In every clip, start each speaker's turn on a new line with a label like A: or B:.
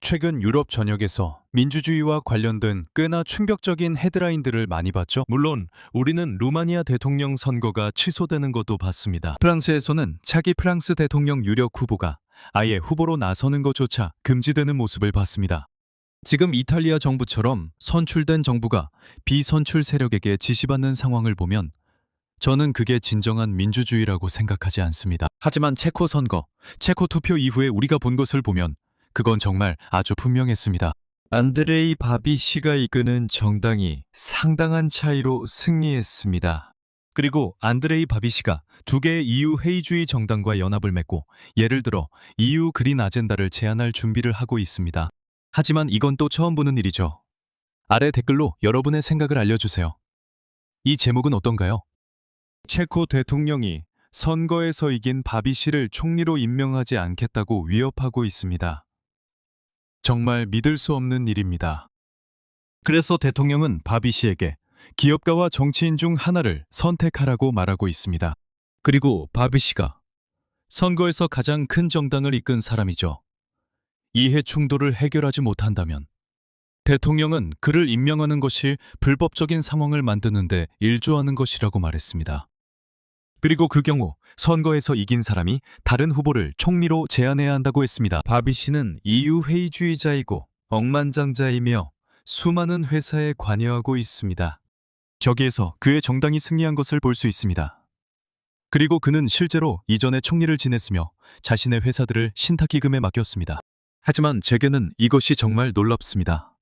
A: 최근 유럽 전역에서 민주주의와 관련된 꽤나 충격적인 헤드라인들을 많이 봤죠?
B: 물론 우리는 루마니아 대통령 선거가 취소되는 것도 봤습니다.
A: 프랑스에서는 차기 프랑스 대통령 유력 후보가 아예 후보로 나서는 것조차 금지되는 모습을 봤습니다. 지금 이탈리아 정부처럼 선출된 정부가 비선출 세력에게 지시받는 상황을 보면 저는 그게 진정한 민주주의라고 생각하지 않습니다. 하지만 체코 선거, 체코 투표 이후에 우리가 본 것을 보면 그건 정말 아주 분명했습니다. 안드레이 바비시가 이끄는 정당이 상당한 차이로 승리했습니다. 그리고 안드레이 바비시가 두 개의 EU 회의주의 정당과 연합을 맺고 예를 들어 EU 그린 아젠다를 제안할 준비를 하고 있습니다. 하지만 이건 또 처음 보는 일이죠. 아래 댓글로 여러분의 생각을 알려주세요. 이 제목은 어떤가요? 체코 대통령이 선거에서 이긴 바비시를 총리로 임명하지 않겠다고 위협하고 있습니다. 정말 믿을 수 없는 일입니다. 그래서 대통령은 바비시에게 기업가와 정치인 중 하나를 선택하라고 말하고 있습니다. 그리고 바비시가 선거에서 가장 큰 정당을 이끈 사람이죠. 이해 충돌을 해결하지 못한다면 대통령은 그를 임명하는 것이 불법적인 상황을 만드는데 일조하는 것이라고 말했습니다. 그리고 그 경우 선거에서 이긴 사람이 다른 후보를 총리로 제안해야 한다고 했습니다. 바비시는 EU 회의주의자이고 억만장자이며 수많은 회사에 관여하고 있습니다. 저기에서 그의 정당이 승리한 것을 볼 수 있습니다. 그리고 그는 실제로 이전에 총리를 지냈으며 자신의 회사들을 신탁기금에 맡겼습니다. 하지만 제게는 이것이 정말 놀랍습니다.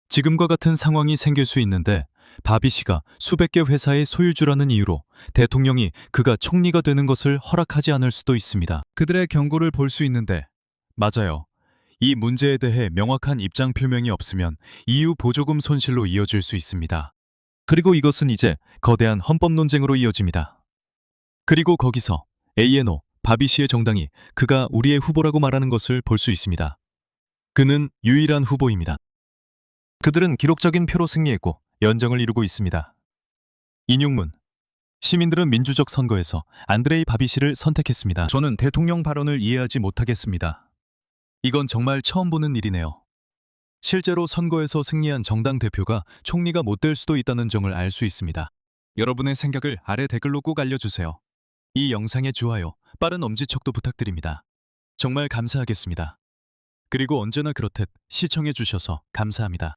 A: 지금과 같은 상황이 생길 수 있는데 바비시가 수백 개 회사의 소유주라는 이유로 대통령이 그가 총리가 되는 것을 허락하지 않을 수도 있습니다. 그들의 경고를 볼 수 있는데 맞아요. 이 문제에 대해 명확한 입장 표명이 없으면 EU 보조금 손실로 이어질 수 있습니다. 그리고 이것은 이제 거대한 헌법 논쟁으로 이어집니다. 그리고 거기서 ANO, 바비시의 정당이 그가 우리의 후보라고 말하는 것을 볼 수 있습니다. 그는 유일한 후보입니다. 그들은 기록적인 표로 승리했고 연정을 이루고 있습니다. 인용문. 시민들은 민주적 선거에서 안드레이 바비시를 선택했습니다. 저는 대통령 발언을 이해하지 못하겠습니다. 이건 정말 처음 보는 일이네요. 실제로 선거에서 승리한 정당 대표가 총리가 못 될 수도 있다는 점을 알 수 있습니다. 여러분의 생각을 아래 댓글로 꼭 알려주세요. 이 영상의 좋아요, 빠른 엄지척도 부탁드립니다. 정말 감사하겠습니다. 그리고 언제나 그렇듯 시청해주셔서 감사합니다.